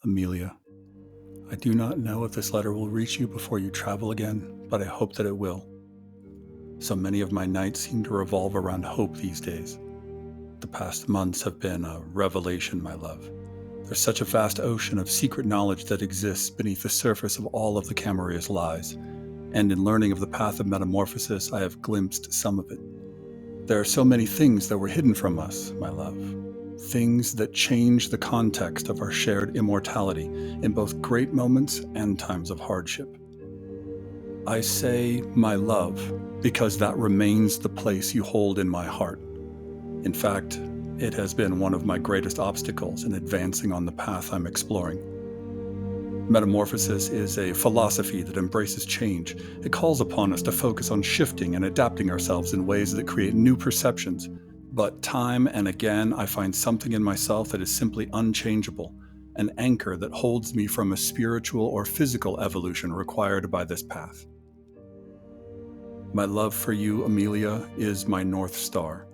Amelia, I do not know if this letter will reach you before you travel again, but I hope that it will. So many of my nights seem to revolve around hope these days. The past months have been a revelation, my love. There's such a vast ocean of secret knowledge that exists beneath the surface of all of the Camarilla's lies, and in learning of the path of metamorphosis, I have glimpsed some of it. There are so many things that were hidden from us, my love. Things that change the context of our shared immortality in both great moments and times of hardship. I say my love because that remains the place you hold in my heart. In fact, it has been one of my greatest obstacles in advancing on the path I'm exploring. Metamorphosis is a philosophy that embraces change. It calls upon us to focus on shifting and adapting ourselves in ways that create new perceptions. But time and again, I find something in myself that is simply unchangeable, an anchor that holds me from a spiritual or physical evolution required by this path. My love for you, Amelia, is my North Star.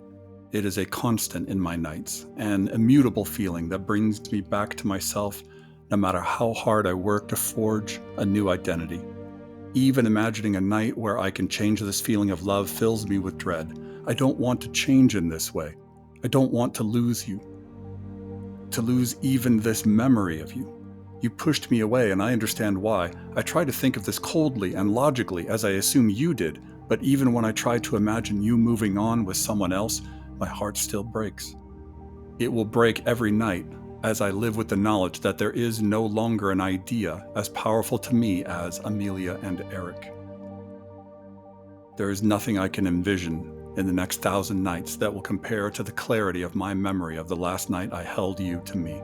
It is a constant in my nights, an immutable feeling that brings me back to myself no matter how hard I work to forge a new identity. Even imagining a night where I can change this feeling of love fills me with dread. I don't want to change in this way. I don't want to lose you. To lose even this memory of you. You pushed me away, and I understand why. I try to think of this coldly and logically, as I assume you did, but even when I try to imagine you moving on with someone else, my heart still breaks. It will break every night, as I live with the knowledge that there is no longer an idea as powerful to me as Amelia and Eric. There is nothing I can envision in the next 1,000 nights that will compare to the clarity of my memory of the last night I held you to me.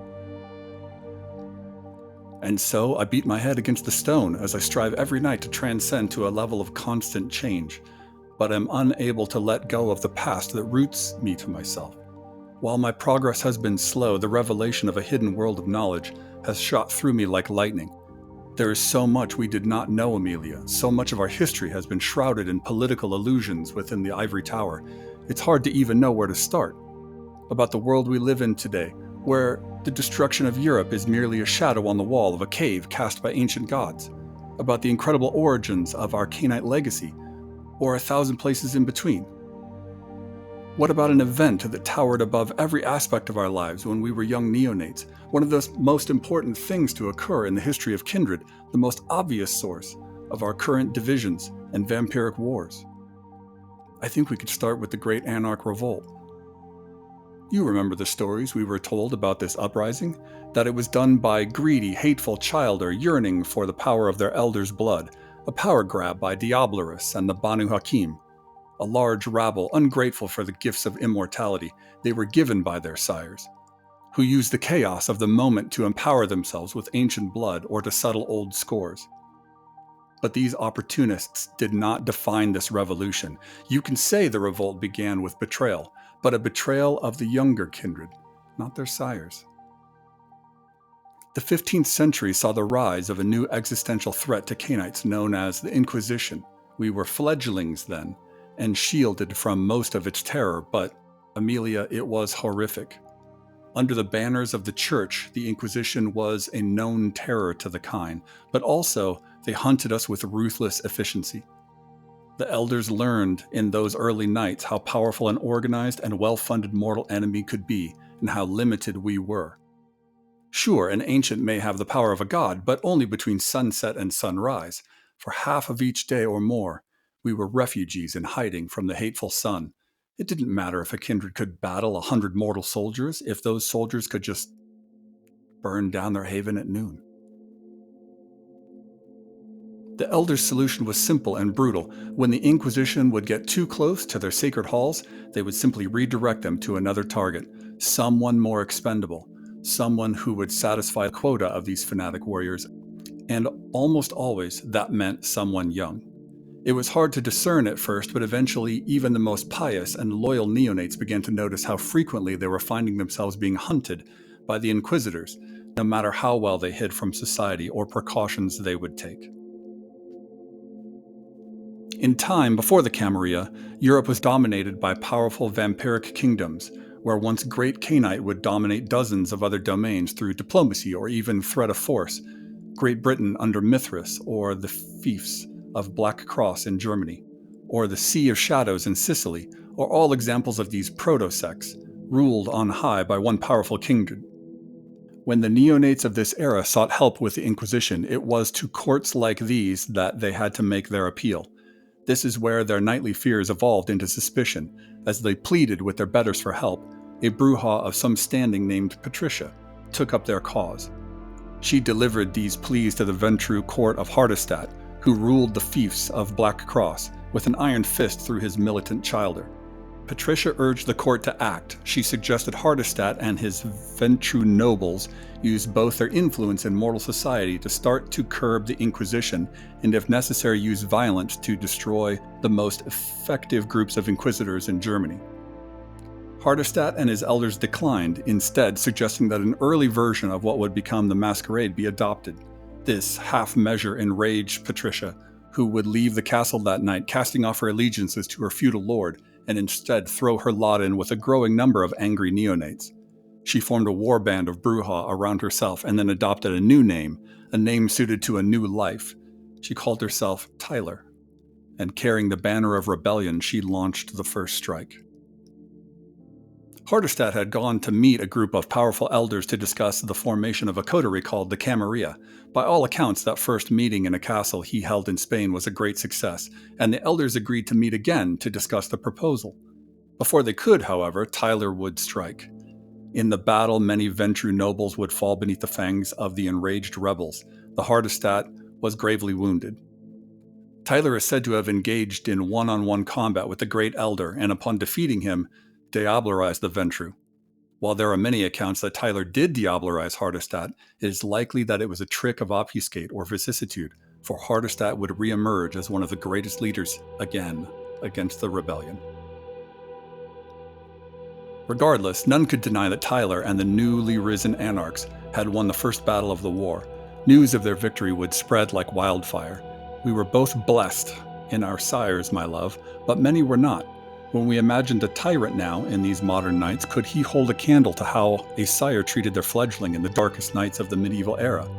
And so I beat my head against the stone as I strive every night to transcend to a level of constant change, but am unable to let go of the past that roots me to myself. While my progress has been slow, the revelation of a hidden world of knowledge has shot through me like lightning. There is so much we did not know, Amelia. So much of our history has been shrouded in political illusions within the ivory tower. It's hard to even know where to start. About the world we live in today, where the destruction of Europe is merely a shadow on the wall of a cave cast by ancient gods. About the incredible origins of our Canaanite legacy, or 1,000 places in between. What about an event that towered above every aspect of our lives when we were young neonates? One of the most important things to occur in the history of Kindred, the most obvious source of our current divisions and vampiric wars. I think we could start with the Great Anarch Revolt. You remember the stories we were told about this uprising? That it was done by greedy, hateful childer yearning for the power of their elders' blood, a power grab by Diablerus and the Banu Haqim. A large rabble ungrateful for the gifts of immortality they were given by their sires, who used the chaos of the moment to empower themselves with ancient blood or to settle old scores. But these opportunists did not define this revolution. You can say the revolt began with betrayal, but a betrayal of the younger kindred, not their sires. The 15th century saw the rise of a new existential threat to Canaanites known as the Inquisition. We were fledglings then, and shielded from most of its terror, but, Amelia, it was horrific. Under the banners of the church, the Inquisition was a known terror to the kind, but also they hunted us with ruthless efficiency. The elders learned in those early nights how powerful an organized and well-funded mortal enemy could be, and how limited we were. Sure, an ancient may have the power of a god, but only between sunset and sunrise. For half of each day or more, we were refugees in hiding from the hateful sun. It didn't matter if a kindred could battle 100 mortal soldiers, if those soldiers could just burn down their haven at noon. The elders' solution was simple and brutal. When the Inquisition would get too close to their sacred halls, they would simply redirect them to another target, someone more expendable, someone who would satisfy the quota of these fanatic warriors, and almost always that meant someone young. It was hard to discern at first, but eventually even the most pious and loyal neonates began to notice how frequently they were finding themselves being hunted by the Inquisitors, no matter how well they hid from society or precautions they would take. In time before the Camarilla, Europe was dominated by powerful vampiric kingdoms, where once great Cainite would dominate dozens of other domains through diplomacy or even threat of force, Great Britain under Mithras, or the fiefs of Black Cross in Germany, or the Sea of Shadows in Sicily, are all examples of these proto-sects, ruled on high by one powerful kindred. When the neonates of this era sought help with the Inquisition, it was to courts like these that they had to make their appeal. This is where their nightly fears evolved into suspicion. As they pleaded with their betters for help, a bruja of some standing named Patricia took up their cause. She delivered these pleas to the Ventru court of Hardestadt, who ruled the fiefs of Black Cross with an iron fist through his militant childer. Patricia urged the court to act. She suggested Hardestadt and his Ventru nobles use both their influence in mortal society to start to curb the Inquisition, and if necessary use violence to destroy the most effective groups of inquisitors in Germany. Hardestadt and his elders declined, instead suggesting that an early version of what would become the Masquerade be adopted. This half-measure enraged Patricia, who would leave the castle that night, casting off her allegiances to her feudal lord, and instead throw her lot in with a growing number of angry neonates. She formed a warband of Bruja around herself and then adopted a new name, a name suited to a new life. She called herself Tyre, and carrying the banner of rebellion, she launched the first strike. Hardestadt had gone to meet a group of powerful elders to discuss the formation of a coterie called the Camarilla. By all accounts, that first meeting in a castle he held in Spain was a great success, and the elders agreed to meet again to discuss the proposal. Before they could, however, Tyre would strike. In the battle, many Ventru nobles would fall beneath the fangs of the enraged rebels. The Hardestadt was gravely wounded. Tyre is said to have engaged in one-on-one combat with the Great Elder, and upon defeating him, diablerized the Ventru. While there are many accounts that Tyre did diablerize Hardestadt, it is likely that it was a trick of obfuscate or vicissitude, for Hardestadt would re-emerge as one of the greatest leaders again against the rebellion. Regardless, none could deny that Tyre and the newly risen Anarchs had won the first battle of the war. News of their victory would spread like wildfire. We were both blessed in our sires, my love, but many were not. When we imagined a tyrant now in these modern nights, could he hold a candle to how a sire treated their fledgling in the darkest nights of the medieval era?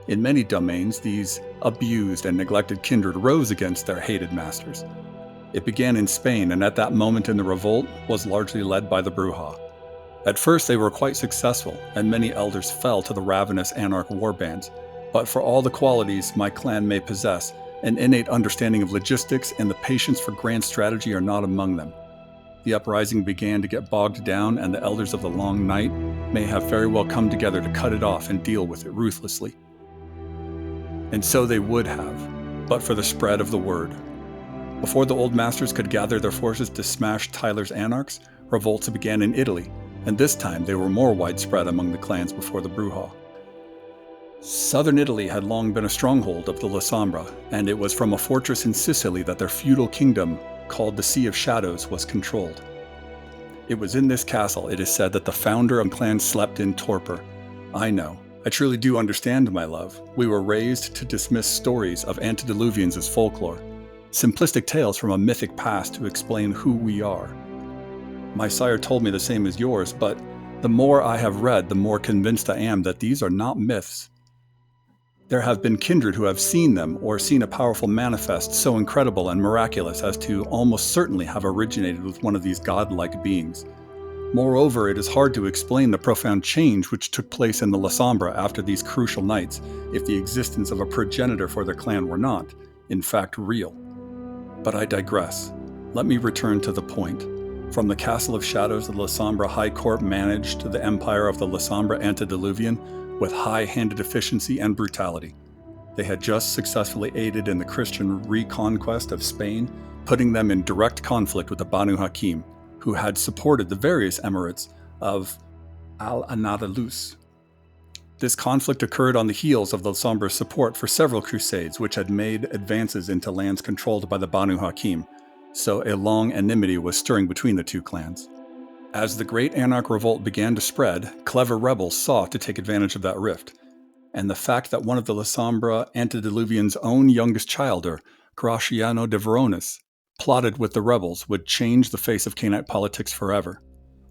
In many domains, these abused and neglected kindred rose against their hated masters. It began in Spain, and at that moment in the revolt was largely led by the Bruja. At first they were quite successful, and many elders fell to the ravenous anarch warbands. But for all the qualities my clan may possess, an innate understanding of logistics and the patience for grand strategy are not among them. The uprising began to get bogged down, and the elders of the Long Night may have very well come together to cut it off and deal with it ruthlessly. And so they would have, but for the spread of the word. Before the old masters could gather their forces to smash Tyler's anarchs, revolts began in Italy, and this time they were more widespread among the clans before the Bruja. Southern Italy had long been a stronghold of the Lasombra, and it was from a fortress in Sicily that their feudal kingdom, called the Sea of Shadows, was controlled. It was in this castle, it is said, that the founder of the clan slept in torpor. I know. I truly do understand, my love. We were raised to dismiss stories of antediluvians as folklore, simplistic tales from a mythic past to explain who we are. My sire told me the same as yours, but the more I have read, the more convinced I am that these are not myths. There have been kindred who have seen them, or seen a powerful manifest so incredible and miraculous as to almost certainly have originated with one of these godlike beings. Moreover, it is hard to explain the profound change which took place in the Lasombra after these crucial nights, if the existence of a progenitor for their clan were not, in fact, real. But I digress. Let me return to the point. From the Castle of Shadows, the Lasombra High Court managed the empire of the Lasombra Antediluvian with high-handed efficiency and brutality. They had just successfully aided in the Christian reconquest of Spain, putting them in direct conflict with the Banu Haqim, who had supported the various emirates of Al-Andalus. This conflict occurred on the heels of the Lasombra's support for several crusades, which had made advances into lands controlled by the Banu Haqim, so a long enmity was stirring between the two clans. As the Great Anarch Revolt began to spread, clever rebels sought to take advantage of that rift, and the fact that one of the Lasombra Antediluvian's own youngest childer, Graciano de Veronis, plotted with the rebels would change the face of Cainite politics forever.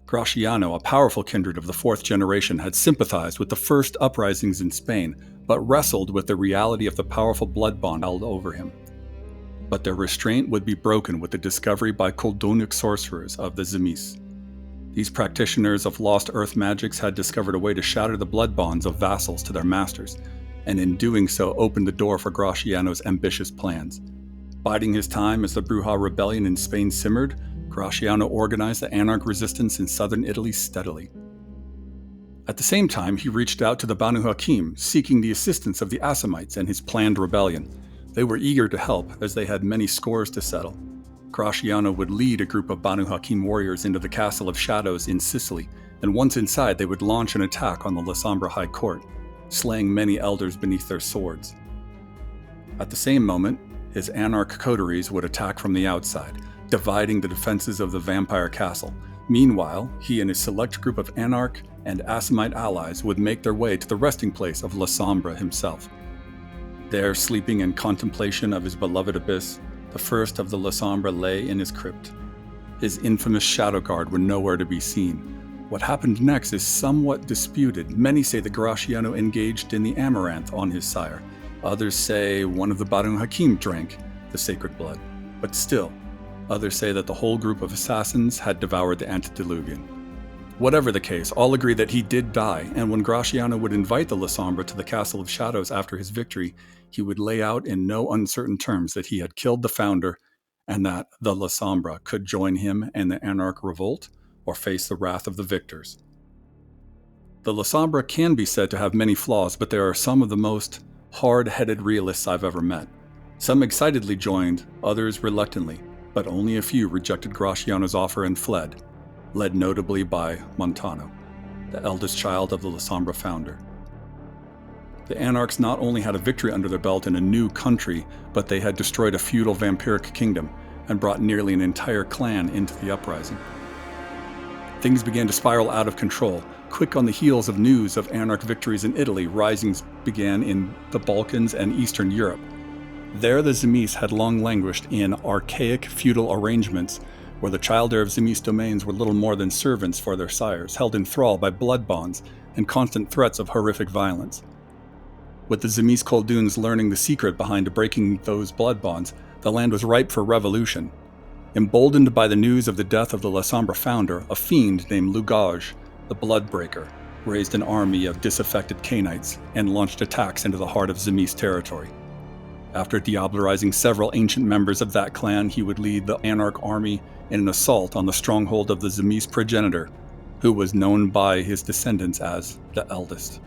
Graciano, a powerful kindred of the fourth generation, had sympathized with the first uprisings in Spain, but wrestled with the reality of the powerful blood bond held over him. But their restraint would be broken with the discovery by Koldonic sorcerers of the Tzimisce. These practitioners of lost earth magics had discovered a way to shatter the blood bonds of vassals to their masters, and in doing so opened the door for Graciano's ambitious plans. Biding his time as the Bruja rebellion in Spain simmered, Graciano organized the Anarch resistance in southern Italy steadily. At the same time, he reached out to the Banu Haqim, seeking the assistance of the Assamites in his planned rebellion. They were eager to help, as they had many scores to settle. Graciano would lead a group of Banu Haqim warriors into the Castle of Shadows in Sicily, and once inside they would launch an attack on the Lasombra High Court, slaying many elders beneath their swords. At the same moment, his Anarch coteries would attack from the outside, dividing the defenses of the vampire castle. Meanwhile, he and his select group of Anarch and Assamite allies would make their way to the resting place of Lasombra himself. There, sleeping in contemplation of his beloved abyss, the first of the Lasombra lay in his crypt. His infamous shadow guard were nowhere to be seen. What happened next is somewhat disputed. Many say that Graciano engaged in the amaranth on his sire. Others say one of the Banu Haqim drank the sacred blood. But still, others say that the whole group of assassins had devoured the antediluvian. Whatever the case, all agree that he did die, and when Graciano would invite the Lasombra to the Castle of Shadows after his victory, he would lay out in no uncertain terms that he had killed the founder and that the Lasombra could join him in the Anarch Revolt or face the wrath of the victors. The Lasombra can be said to have many flaws, but there are some of the most hard-headed realists I've ever met. Some excitedly joined, others reluctantly, but only a few rejected Graciano's offer and fled, led notably by Montano, the eldest child of the Lasombra founder. The Anarchs not only had a victory under their belt in a new country, but they had destroyed a feudal vampiric kingdom and brought nearly an entire clan into the Uprising. Things began to spiral out of control. Quick on the heels of news of Anarch victories in Italy, risings began in the Balkans and Eastern Europe. There the Tzimisce had long languished in archaic feudal arrangements where the child heir of Tzimisce domains were little more than servants for their sires, held in thrall by blood bonds and constant threats of horrific violence. With the Tzimisce Kolduns learning the secret behind breaking those blood bonds, the land was ripe for revolution. Emboldened by the news of the death of the Lasombra founder, a fiend named Lugaj, the Bloodbreaker, raised an army of disaffected Cainites and launched attacks into the heart of Tzimisce territory. After diablerizing several ancient members of that clan, he would lead the Anarch army in an assault on the stronghold of the Tzimisce progenitor, who was known by his descendants as the Eldest.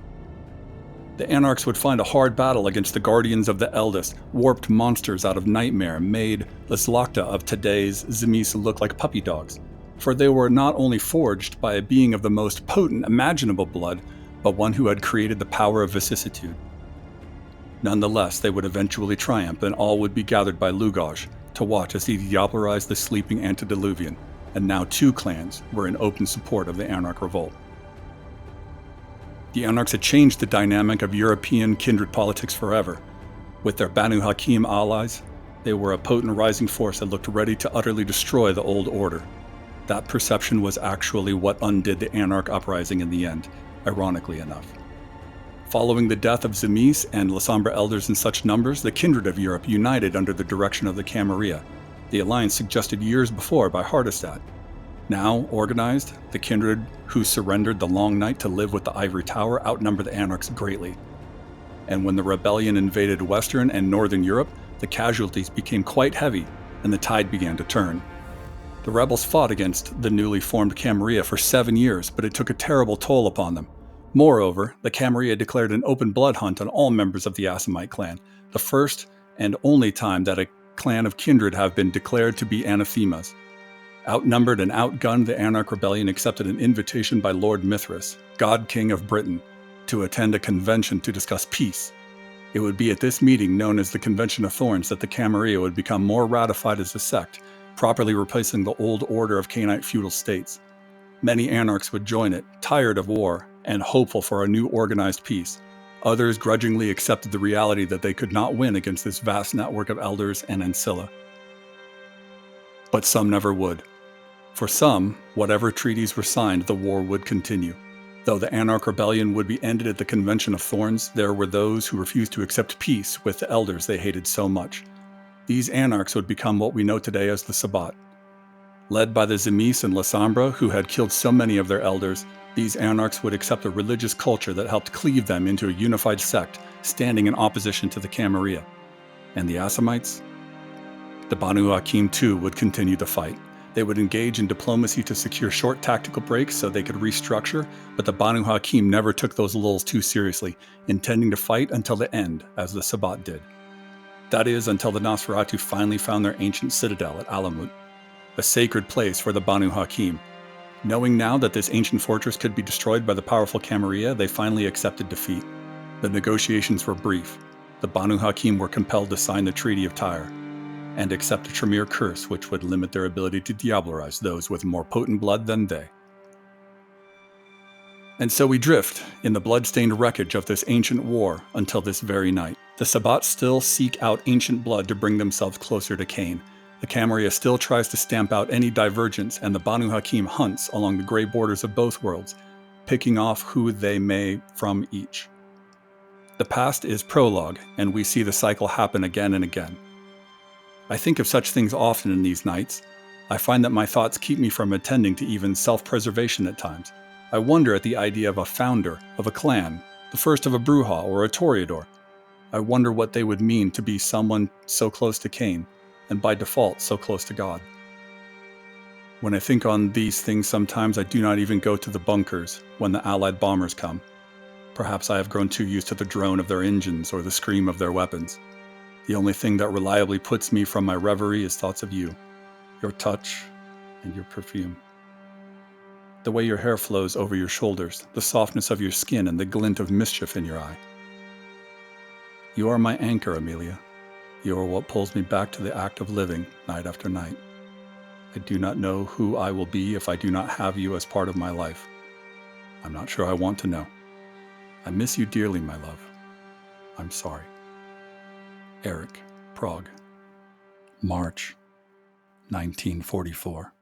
The Anarchs would find a hard battle against the Guardians of the Eldest, warped monsters out of nightmare, made the Slakta of today's Tzimisce look like puppy dogs, for they were not only forged by a being of the most potent imaginable blood, but one who had created the power of vicissitude. Nonetheless, they would eventually triumph, and all would be gathered by Lugaj to watch as he diablerized the sleeping antediluvian, and now two clans were in open support of the Anarch Revolt. The Anarchs had changed the dynamic of European kindred politics forever. With their Banu Haqim allies, they were a potent rising force that looked ready to utterly destroy the old order. That perception was actually what undid the Anarch Uprising in the end, ironically enough. Following the death of Tzimisce and Lasombra elders in such numbers, the kindred of Europe united under the direction of the Camarilla, the alliance suggested years before by Hardestat. Now organized, the kindred who surrendered the long night to live with the Ivory Tower outnumbered the Anarchs greatly. And when the rebellion invaded Western and Northern Europe, the casualties became quite heavy, and the tide began to turn. The rebels fought against the newly formed Camarilla for 7 years, but it took a terrible toll upon them. Moreover, the Camarilla declared an open blood hunt on all members of the Assamite clan, the first and only time that a clan of kindred have been declared to be anathemas. Outnumbered and outgunned, the Anarch Rebellion accepted an invitation by Lord Mithras, God King of Britain, to attend a convention to discuss peace. It would be at this meeting, known as the Convention of Thorns, that the Camarilla would become more ratified as a sect, properly replacing the old order of Cainite feudal states. Many Anarchs would join it, tired of war and hopeful for a new organized peace. Others grudgingly accepted the reality that they could not win against this vast network of elders and ancilla. But some never would. For some, whatever treaties were signed, the war would continue. Though the Anarch Rebellion would be ended at the Convention of Thorns, there were those who refused to accept peace with the elders they hated so much. These Anarchs would become what we know today as the Sabbat. Led by the Tzimisce and Lasombra, who had killed so many of their elders, these Anarchs would accept a religious culture that helped cleave them into a unified sect, standing in opposition to the Camarilla. And the Assamites? The Banu Haqim too would continue the fight. They would engage in diplomacy to secure short tactical breaks so they could restructure, but the Banu Haqim never took those lulls too seriously, intending to fight until the end, as the Sabbat did. That is, until the Nosferatu finally found their ancient citadel at Alamut, a sacred place for the Banu Haqim. Knowing now that this ancient fortress could be destroyed by the powerful Camarilla, they finally accepted defeat. The negotiations were brief. The Banu Haqim were compelled to sign the Treaty of Tyre and accept a Tremere curse which would limit their ability to diablerize those with more potent blood than they. And so we drift in the blood-stained wreckage of this ancient war until this very night. The Sabbat still seek out ancient blood to bring themselves closer to Cain. The Camarilla still tries to stamp out any divergence, and the Banu Haqim hunts along the gray borders of both worlds, picking off who they may from each. The past is prologue, and we see the cycle happen again and again. I think of such things often in these nights. I find that my thoughts keep me from attending to even self-preservation at times. I wonder at the idea of a founder of a clan, the first of a Bruja or a Toreador. I wonder what they would mean to be someone so close to Cain, and by default so close to God. When I think on these things, sometimes I do not even go to the bunkers when the Allied bombers come. Perhaps I have grown too used to the drone of their engines or the scream of their weapons. The only thing that reliably puts me from my reverie is thoughts of you, your touch, and your perfume. The way your hair flows over your shoulders, the softness of your skin, and the glint of mischief in your eye. You are my anchor, Amelia. You are what pulls me back to the act of living, night after night. I do not know who I will be if I do not have you as part of my life. I'm not sure I want to know. I miss you dearly, my love. I'm sorry. Eric, Prague, March 1944.